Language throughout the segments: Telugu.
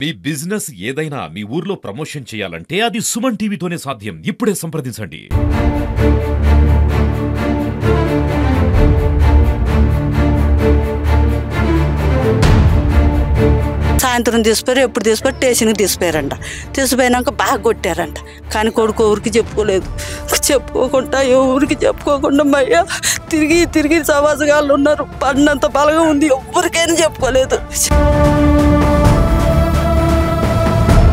మీ బిజినెస్ ఏదైనా మీ ఊర్లో ప్రమోషన్ చేయాలంటే అది సుమన్ టీవీతోనే సాధ్యం. ఇప్పుడే సంప్రదించండి. సాయంత్రం తీసిపోయారు, ఎప్పుడు తీసిపోయారు, స్టేషన్కి తీసిపోయారంట. తీసిపోయినాక బాగా కొట్టారంట. కానీ కొడుకు ఎవరికి చెప్పుకోలేదు. చెప్పుకోకుండా ఎవరికి చెప్పుకోకుండా మయ్య తిరిగి తిరిగి సమాజగాళ్ళు ఉన్నారు. పడినంత బలంగా ఉంది, ఎవరికైనా చెప్పుకోలేదు.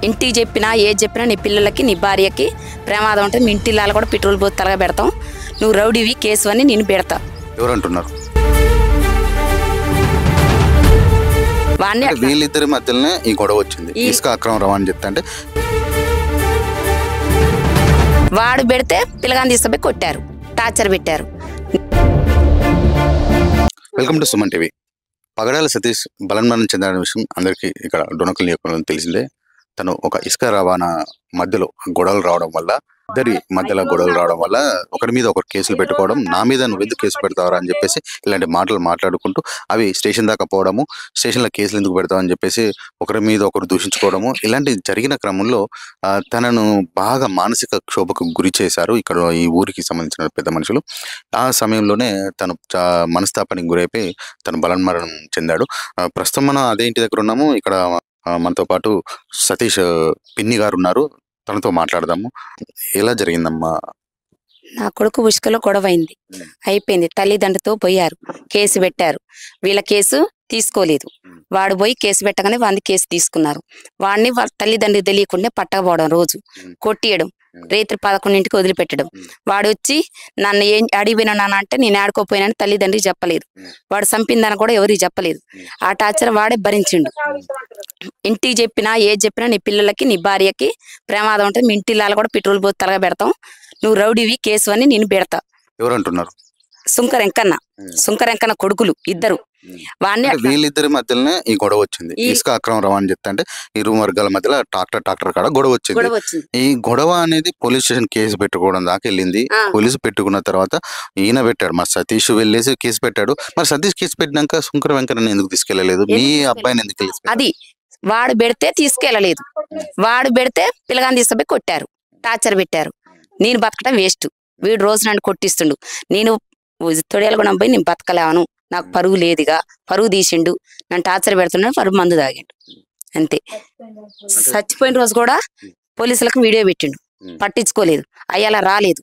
ఇంటికి చెప్పినా ఏది చెప్పినా నీ పిల్లలకి నీ భార్యకి ప్రమాదం ఉంటుంది. మీ ఇంటి కూడా పెట్రోల్ పోసి తలగా పెడతాం. నువ్వు రౌడీవి కేసు అని నేను పెడతా. ఎవరంటున్నారు? వాడిని వీళ్ళిద్దరి మధ్యలోనే ఈ గొడవ వచ్చింది. ఇసుక అక్రమ రవాణా చెప్తా అంటే వాడు పెడితే పిల్లగాని తీసుకుపోయి కొట్టారు, టార్చర్ పెట్టారు. Welcome to Suman TV. Pagadala Satish బలన్మరణం చెందిన విషయం అందరికీ ఇక్కడ డొనకల్ నియోజకవర్గంలో తెలిసిందే. తను ఒక ఇసుక రవాణా మధ్యలో గొడవలు రావడం వల్ల, ఇద్దరి మధ్యలో గొడవలు రావడం వల్ల ఒకరి మీద ఒకరు కేసులు పెట్టుకోవడం, నా మీద నువ్వు ఎందుకు కేసు పెడతావరా అని చెప్పేసి ఇలాంటి మాటలు మాట్లాడుకుంటూ అవి స్టేషన్ దాకా పోవడము, స్టేషన్లో కేసులు ఎందుకు పెడతావు అని చెప్పేసి ఒకరి మీద ఒకరు దూషించుకోవడము, ఇలాంటి జరిగిన క్రమంలో తనను బాగా మానసిక క్షోభకు గురి చేశారు ఇక్కడ ఈ ఊరికి సంబంధించిన పెద్ద మనుషులు. ఆ సమయంలోనే తను మనస్తాపానికి గురైపోయి తను బలన్మరణం చెందాడు. ప్రస్తుతం మనం అదే ఇంటి దగ్గర ఉన్నాము. ఇక్కడ మనతో పాటు సతీష్ పిన్ని గారు ఉన్నారు. తనతో మాట్లాడదాము. ఎలా జరిగిందమ్మా? నా కొడుకు ఉష్కలో గొడవ అయింది, అయిపోయింది. తల్లిదండ్రులతో పోయారు, కేసు పెట్టారు. వీళ్ళ కేసు తీసుకోలేదు. వాడు పోయి కేసు పెట్టగానే వాడిని కేసు తీసుకున్నారు. వాడిని వాళ్ళ తల్లిదండ్రులు తెలియకుండా పట్టకపోవడం, రోజు కొట్టియడం, రేత్రి 11ంటికి వదిలిపెట్టడం. వాడు వచ్చి నన్ను ఏం అడిగిపోయినా నాన్న అంటే నేను ఆడుకోపోయినా తల్లిదండ్రికి చెప్పలేదు. వాడు చంపిందని కూడా ఎవరికి చెప్పలేదు. ఆ టార్చర్ వాడే భరించిండు. ఇంటికి చెప్పినా ఏది చెప్పినా నీ పిల్లలకి నీ భార్యకి ప్రమాదం ఉంటుంది. మీ ఇంటి కూడా పెట్రోల్ పోసి తలగా పెడతాం. నువ్వు రౌడీవి కేసు అని నేను పెడతా. ఎవరంటున్నారు? సుంకరెంకన్న కొడుకులు ఇద్దరు. వీళ్ళిద్దరి మధ్యలోనే ఈ గొడవ వచ్చింది. ఇసుక అక్రమ రవాణా చెప్తా అంటే ఇరు వర్గాల మధ్యలో ట్రాక్టర్ కాడ గొడవ వచ్చింది. ఈ గొడవ అనేది పోలీస్ స్టేషన్ కేసు పెట్టుకోవడం దాకా వెళ్ళింది. పోలీసు పెట్టుకున్న తర్వాత ఈయన పెట్టాడు, మరి సతీష్ వెళ్ళేసి కేసు పెట్టాడు. మరి సతీష్ కేసు పెట్టినాక సుంకర వెంకన్న ఎందుకు తీసుకెళ్లలేదు? మీ అబ్బాయిని ఎందుకు వెళ్ళి? అది వాడు పెడితే తీసుకెళ్లలేదు. వాడు పెడితే పిల్లగాని తీసుకుపోయి కొట్టారు, టార్చర్ పెట్టారు. నేను బతకటం వేస్ట్. వీడు రోజు నన్ను కొట్టిస్తుండు. నేను తొడేలు కూడా పోయి నేను బతకలేను, నాకు పరుగు లేదుగా. పరుగు తీసిండు, నన్ను టార్చర్ పెడుతున్నాడు. పరుగు మందు తాగిండు, అంతే. చచ్చిపోయిన రోజు కూడా పోలీసులకు వీడియో పెట్టిండు, పట్టించుకోలేదు. అయ్యాల రాలేదు.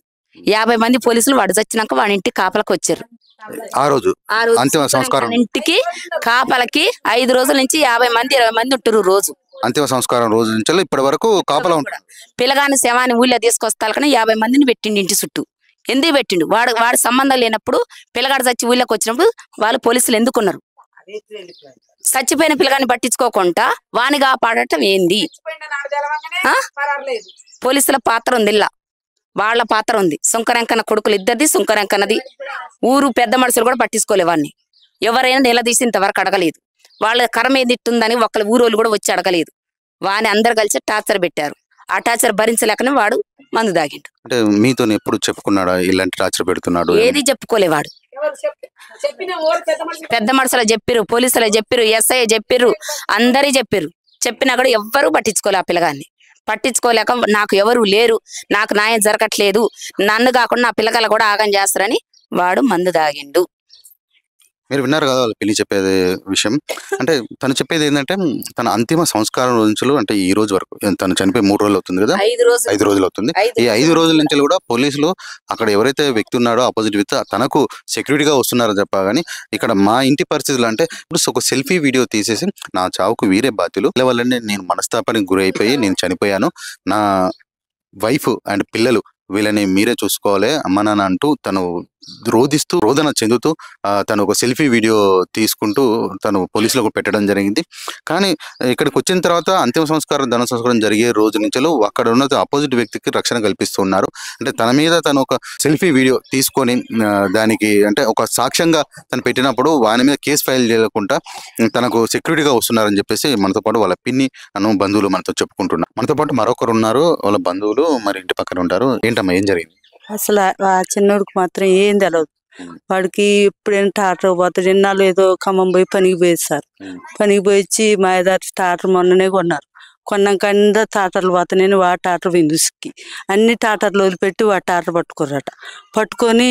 50 మంది పోలీసులు వాడు చచ్చినాక వాడి ఇంటికి కాపలకు వచ్చారు. ఆ రోజు అంతిమ సంస్కారం ఇంటికి కాపలకి 5 రోజుల నుంచి 50 మంది 20 మంది ఉంటారు రోజు. అంతిమ సంస్కారం రోజు నుంచి ఇప్పటి వరకు కాపలా ఉంటారు. పిల్లగాని శవాన్ని ఊళ్ళో తీసుకొస్తా కానీ 50 మందిని పెట్టిండు ఇంటి చుట్టూ. ఎందుకు పెట్టిండు? వాడు సంబంధం లేనప్పుడు పిల్లగాడు చచ్చి ఊళ్ళోకి వచ్చినప్పుడు వాళ్ళు పోలీసులు ఎందుకున్నారు? చచ్చిపోయిన పిల్లగాని పట్టించుకోకుండా వాని కాపాడటం ఏంది? పోలీసుల పాత్ర ఉంది, ఇలా వాళ్ళ పాత్ర ఉంది. సుంకరెంకన్న కొడుకులు ఇద్దరిది, సుంకరెంకన్నది. ఊరు పెద్ద మనుషులు కూడా పట్టించుకోలే వాడిని. ఎవరైనా నిలదీసి ఇంతవరకు అడగలేదు. వాళ్ళ కర్మ ఏది ఇట్టుందని ఒకళ్ళ ఊరోళ్ళు కూడా వచ్చి అడగలేదు. వాని అందరు కలిసి టార్చర్ పెట్టారు. ఆ టార్చర్ భరించలేకనే వాడు మందు తాగిండు. అంటే మీతో ఎప్పుడు చెప్పుకున్నాడా ఇలాంటి టార్చర్ పెడుతున్నాడు? ఏది చెప్పుకోలేవాడు. పెద్ద మనుషులు చెప్పిర్రు, పోలీసులు చెప్పిర్రు, ఎస్ఐ చెప్పిర్రు, అందరి చెప్పిర్రు. చెప్పినా కూడా ఎవ్వరూ పట్టించుకోలే. ఆ పిల్లగాన్ని పట్టించుకోలేక నాకు ఎవరు లేరు, నాకు న్యాయం జరగట్లేదు, నన్ను కాకుండా నా పిల్లగాళ్ళు కూడా ఆగం చేస్తారని వాడు మందు తాగిండు. మీరు విన్నారు కదా వాళ్ళ పిల్లి చెప్పేది విషయం. అంటే తను చెప్పేది ఏంటంటే తన అంతిమ సంస్కారం రోజులు అంటే ఈ రోజు వరకు, తను చనిపోయి 3 రోజులు అవుతుంది కదా, 5 రోజులు అవుతుంది. ఈ 5 రోజుల నుంచి కూడా పోలీసులు అక్కడ ఎవరైతే వ్యక్తి ఉన్నాడో ఆపోజిట్ వ్యక్తి తనకు సెక్యూరిటీగా వస్తున్నారో చెప్పా. కానీ ఇక్కడ మా ఇంటి పరిస్థితులు అంటే ఇప్పుడు ఒక సెల్ఫీ వీడియో తీసేసి నా చావుకు వీరే బాధ్యులు, వల్లనే నేను మనస్తాపానికి గురి అయిపోయి నేను చనిపోయాను, నా వైఫ్ అండ్ పిల్లలు వీళ్ళని మీరే చూసుకోవాలి అమ్మ నాన్న అంటూ తను రోధిస్తూ రోదన చెందుతూ తను ఒక సెల్ఫీ వీడియో తీసుకుంటూ తను పోలీసులకు పెట్టడం జరిగింది. కానీ ఇక్కడికి వచ్చిన తర్వాత అంతిమ సంస్కారం ధన సంస్కారం జరిగే రోజు నుంచి అక్కడ ఉన్న ఆపోజిట్ వ్యక్తికి రక్షణ కల్పిస్తున్నారు. అంటే తన మీద తను ఒక సెల్ఫీ వీడియో తీసుకొని దానికి అంటే ఒక సాక్ష్యంగా తను పెట్టినప్పుడు వాని మీద కేసు ఫైల్ చేయకుండా తనకు సెక్యూరిటీగా వస్తున్నారని చెప్పేసి మనతో పాటు వాళ్ళ పిన్ని బంధువులు మనతో చెప్పుకుంటున్నారు. మనతో పాటు మరొకరు ఉన్నారు, వాళ్ళ బంధువులు మరి ఇంటి పక్కన ఉంటారు. ఏంటమ్మా ఏం జరిగింది? అసలు ఆ చిన్నోడికి మాత్రం ఏం తెలియదు. వాడికి ఎప్పుడైనా టాటర్ పోతాడు. ఎన్నాళ్ళు ఏదో ఖమ్మం పోయి పనికి పోయేది సార్. పనికి పోయి వచ్చి మా ఏదో టాటర్ మొన్ననే కొన్నారు. కొన్నాక అందరు టాటర్లు పోతానని వాడు టాటర్ విందుకి అన్ని టాటర్లు వదిలిపెట్టి వాడు టాటర్ పట్టుకుర్రట. పట్టుకొని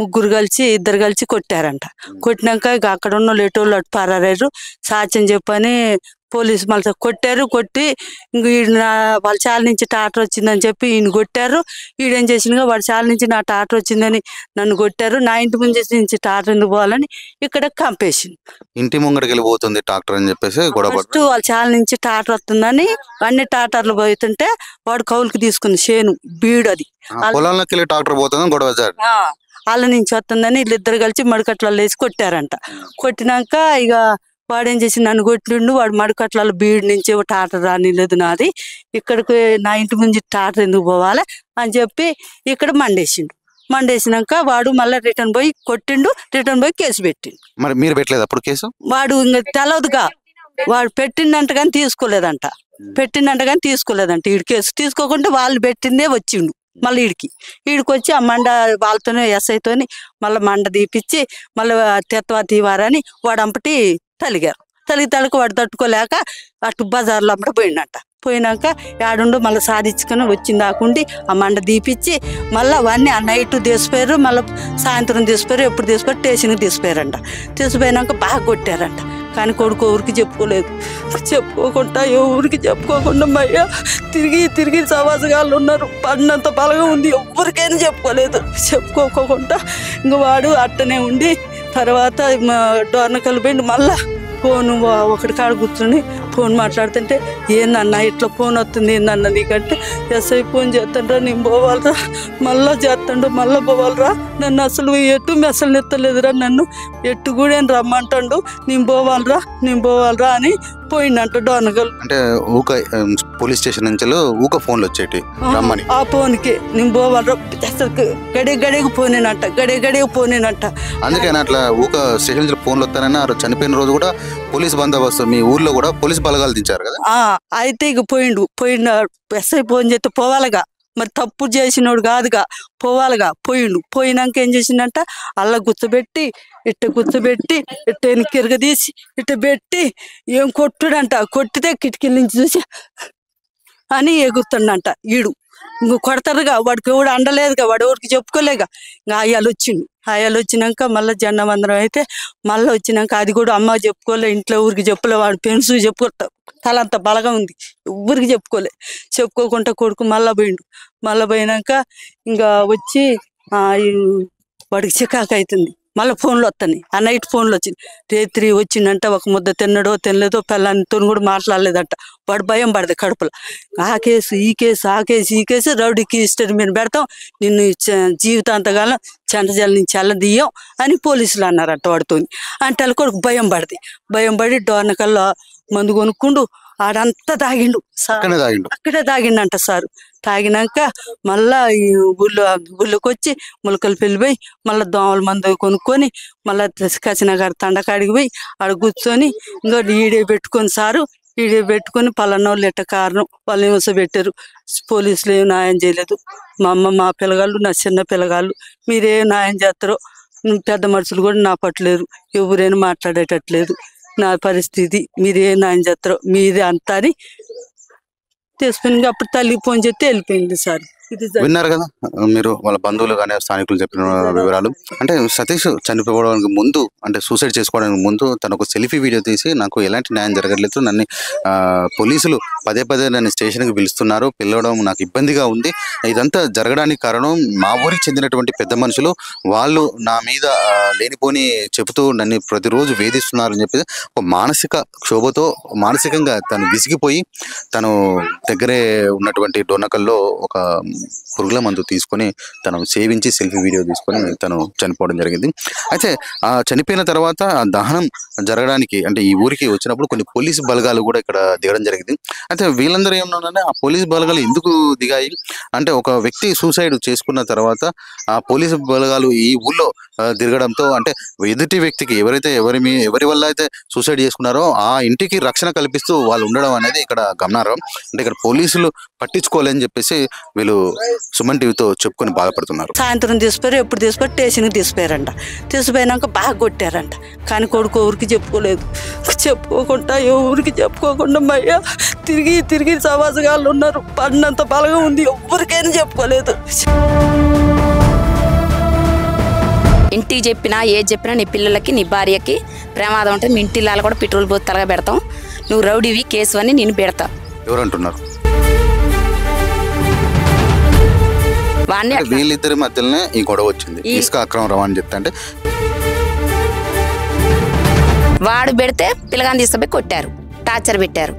ముగ్గురు కలిసి ఇద్దరు కలిసి కొట్టారంట. కొట్టినాక ఇక అక్కడ ఉన్న లేటోళ్ళు అటు పారారు. సాక్ష్యం చెప్పని పోలీసు మళ్ళీ కొట్టారు. కొట్టి ఇంక వాళ్ళ చాల నుంచి టాటర్ వచ్చిందని చెప్పి ఈయన కొట్టారు. ఈడేం చేసినగా వాడి చాల నుంచి నా టాటర్ వచ్చిందని నన్ను కొట్టారు. నా ఇంటి ముందు నుంచి టాటర్ ఎందుకు పోవాలని ఇక్కడ కంపేసింది. ఇంటి ముంగడికి వెళ్ళిపోతుంది టాక్టర్ అని చెప్పేసి గొడవ ఫస్ట్ వాళ్ళ చాల నుంచి టాటర్ వస్తుందని అన్ని టాటర్లు పోతుంటే వాడు కౌలుకి తీసుకుని చేను బీడు అది పొలంలోకి వెళ్ళి టాక్టర్ పోతుందని గొడవ సార్. వాళ్ళ నుంచి వస్తుందని వీళ్ళిద్దరు కలిసి మడికట్లలో వేసి కొట్టారంట. కొట్టినాక ఇక వాడేం చేసి నన్ను కొట్టిండు. వాడు మడికట్లలో బీడు నుంచి టాటర్ రానిలేదు నాది, ఇక్కడికి నా ఇంటి ముందు టాటర్ ఎందుకు పోవాలి అని చెప్పి ఇక్కడ మండేసిండు. మండేసినాక వాడు మళ్ళీ రిటర్న్ పోయి కొట్టిండు. రిటర్న్ పోయి కేసు పెట్టిండు. మరి మీరు పెట్టలేదు అప్పుడు కేసు? వాడు ఇంకా తెలవదుగా, వాడు పెట్టిండంట కానీ తీసుకోలేదంట. ఈడు కేసు తీసుకోకుండా వాళ్ళు పెట్టిందే వచ్చిండు. మళ్ళీ ఈడికి వచ్చి ఆ మండ వాళ్ళతోనే ఎస్ఐతోని మళ్ళీ మండ తీపిచ్చి మళ్ళీ తెత్వా తీవారని వాడు అంపటి తలిగారు. తలికి వాడు తట్టుకోలేక అటు బజార్లో అమ్మట పోయిండట. పోయినాక ఆడుండు మళ్ళీ సాధించుకొని వచ్చింది దాకుండి ఆ మండ తీపిచ్చి మళ్ళీ అవన్నీ ఆ నైట్ తీసిపోయారు. మళ్ళీ సాయంత్రం తీసిపోయారు. ఎప్పుడు తీసిపోయారు స్టేషన్కి తీసిపోయారంట. తీసిపోయినాక బాగా కొట్టారంట. కానీ కొడుకు ఎవరికి చెప్పుకోకుండా ఎవరికి చెప్పుకోకుండా మయ్య తిరిగి సవాసగాళ్ళు ఉన్నారు. పడినంత బలగా ఉంది, ఎవరికైనా చెప్పుకోకుండా ఇంక వాడు అట్టనే ఉండి తర్వాత డోర్నకల్ పోయిండు. మళ్ళా ఫోన్ ఒకటి కాడ కూర్చొని ఫోన్ మాట్లాడుతుంటే ఏందన్నా ఇట్లా ఫోన్ వస్తుంది ఏందన్నా నీకంటే ఎస్ఐ ఫోన్ చేస్తాండ్రా నేను పోవాలరా, మళ్ళా చేస్తాడు మళ్ళా పోవాలరా, నన్ను అసలు ఎటు మెసలు ఎత్తలేదురా, నన్ను ఎట్టు కూడా రమ్మంటాడు, నేను పోవాలరా అని పోయిండంట డోర్నకల్. అంటే ఊక పోలీస్ స్టేషన్ నుంచి ఊక ఫోన్లు వచ్చేటి రమ్మని ఆ ఫోన్కి నేను పోవాలరా అసలు గడికి పోనేనంట. అందుకని అట్లా ఊక స్టేషన్ నుంచి ఫోన్లు వస్తానని ఆ చనిపోయిన రోజు కూడా పోలీస్ బందోబస్తు మీ ఊర్లో కూడా పోలీస్ బలగాలు దించారు కదా. అయితే ఇక పోయిన ఎస్ఐ ఫోన్ చేస్తే పోవాలిగా, మరి తప్పు చేసినోడు కాదుగా, పోయినాక ఏం చేసిందంట అలా గుర్తుపెట్టి ఇట్ట వెనక్కిరగదీసి ఇట్ట పెట్టి ఏం కొట్టుడంట. కొట్టితే కిటికీల నుంచి చూసి అని ఎగురుతుండంట. ఈడు ఇంక కొడతారుగా, వాడికి ఎవడు అండలేదుగా, వాడు ఎవరికి చెప్పుకోలేగా. ఇంకా ఆయాలు వచ్చినాక మళ్ళీ జెండా మందరం అయితే మళ్ళీ వచ్చినాక అది కూడా అమ్మ చెప్పుకోలే, ఇంట్లో ఊరికి చెప్పలే, వాడు పెన్స్ చెప్పుకుంటా తల అంత బలగా ఉంది, ఎవరికి చెప్పుకోకుండా కొడుకు మళ్ళీ పోయినాక ఇంకా వచ్చి వాడికి చికాకు అవుతుంది. మళ్ళీ ఫోన్లు వస్తాయి. ఆ నైట్ ఫోన్లు వచ్చింది. రేత్రి వచ్చిందంట, ఒక ముద్ద తినలేదో పిల్లలతో కూడా మాట్లాడలేదంట. వాడు భయం పడదు కడుపులో. ఆ కేసు ఈ కేసు రౌడీకి హిస్టరీ మీద పెడతాం, నిన్ను జీవితాంతకాలం చెంటజల నుంచి అల్లదీయం అని పోలీసులు అన్నారంట వాడితో. అంటే కొడుకు భయం పడి డోర్నకల్లో మందు కొనుక్కుండు. ఆడంతా తాగిండు, అక్కడే తాగిండంట సారు. తాగినాక మళ్ళా ఈ ఊళ్ళోకి వచ్చి ములకలు పెళ్ళిపోయి మళ్ళీ దోమల మందు కొనుక్కొని మళ్ళీ కసినగాడ తండకాడికి పోయి ఆడ కూర్చొని ఇంకా ఈడే పెట్టుకొని పలానోళ్ళు ఎట్ట కారణం వాళ్ళు పెట్టారు. పోలీసులు ఏం న్యాయం చేయలేదు. మా పిల్లగాళ్ళు నా చిన్న పిల్లగాళ్ళు మీరేం న్యాయం చేస్తారో, పెద్ద మనుషులు కూడా నా పట్టలేరు, ఎవరైనా మాట్లాడేటట్లేదు, నా పరిస్థితి మీరేం న్యాయం చేస్తారో మీదే అంతా అని తీసుకుని అప్పుడు తల్లి ఫోన్ చేస్తే వెళ్ళిపోయింది సార్. విన్నారు కదా మీరు వాళ్ళ బంధువులు కానీ స్థానికులు చెప్పిన వివరాలు. అంటే సతీష్ చనిపోవడానికి ముందు, అంటే సూసైడ్ చేసుకోవడానికి ముందు తను ఒక సెల్ఫీ వీడియో తీసి నాకు ఎలాంటి న్యాయం జరగట్లేదు, నన్ను పోలీసులు పదే నన్ను స్టేషన్కి పిలవడం నాకు ఇబ్బందిగా ఉంది, ఇదంతా జరగడానికి కారణం మా ఊరికి చెందినటువంటి పెద్ద మనుషులు, వాళ్ళు నా మీద లేనిపోని చెబుతూ నన్ను ప్రతిరోజు వేధిస్తున్నారు అని చెప్పి ఒక మానసిక క్షోభతో మానసికంగా తను విసిగిపోయి తను దగ్గరే ఉన్నటువంటి డోర్నకల్లో ఒక పురుగుల మందు తీసుకొని తను సేవించి సెల్ఫీ వీడియో తీసుకొని తను చనిపోవడం జరిగింది. అయితే ఆ చనిపోయిన తర్వాత ఆ దహనం జరగడానికి అంటే ఈ ఊరికి వచ్చినప్పుడు కొన్ని పోలీసు బలగాలు కూడా ఇక్కడ దిగడం జరిగింది. అయితే వీళ్ళందరూ ఏమన్నా ఆ పోలీసు బలగాలు ఎందుకు దిగాయి అంటే, ఒక వ్యక్తి సూసైడ్ చేసుకున్న తర్వాత ఆ పోలీసు బలగాలు ఈ ఊళ్ళో తిరగడంతో అంటే ఎదుటి వ్యక్తికి ఎవరి వల్ల అయితే సూసైడ్ చేసుకున్నారో ఆ ఇంటికి రక్షణ కల్పిస్తూ వాళ్ళు ఉండడం అనేది ఇక్కడ గమనార్హం. అంటే ఇక్కడ పోలీసులు పట్టించుకోలేని చెప్పేసి వీళ్ళు సుమన్ టీవీతో చెప్పుకొని బాధపడుతున్నారు. సాయంత్రం తీసిపోయారు, ఎప్పుడు స్టేషన్కి తీసిపోయారంట. తీసిపోయినాక బాగా కొట్టారంట. కానీ కొడుకు ఎవరికి చెప్పుకోకుండా ఎవరికి చెప్పుకోకుండా మయ్య తిరిగి తిరిగి సవాసగాళ్ళు ఉన్నారు. పడినంత బలగా ఉంది, ఎవరికైనా చెప్పుకోలేదు. ఇంటికి చెప్పినా ఏది చెప్పినా నీ పిల్లలకి నీ భార్యకి ప్రమాదం ఉంటే మీ ఇంటిలో కూడా పెట్రోల్ పోసి తలగా పెడతాం, నువ్వు రౌడీవి కేసు అని నేను పెడతా. ఎవరంటున్నారు? వాడిని వీళ్ళిద్దరి మధ్యలోనే ఈ గొడవ వచ్చింది, ఇసుక అక్రమం రవాణా చెప్తా అంటే. వాడు పెడితే పిల్లగాని తీసుకుపోయి కొట్టారు, టార్చర్ పెట్టారు.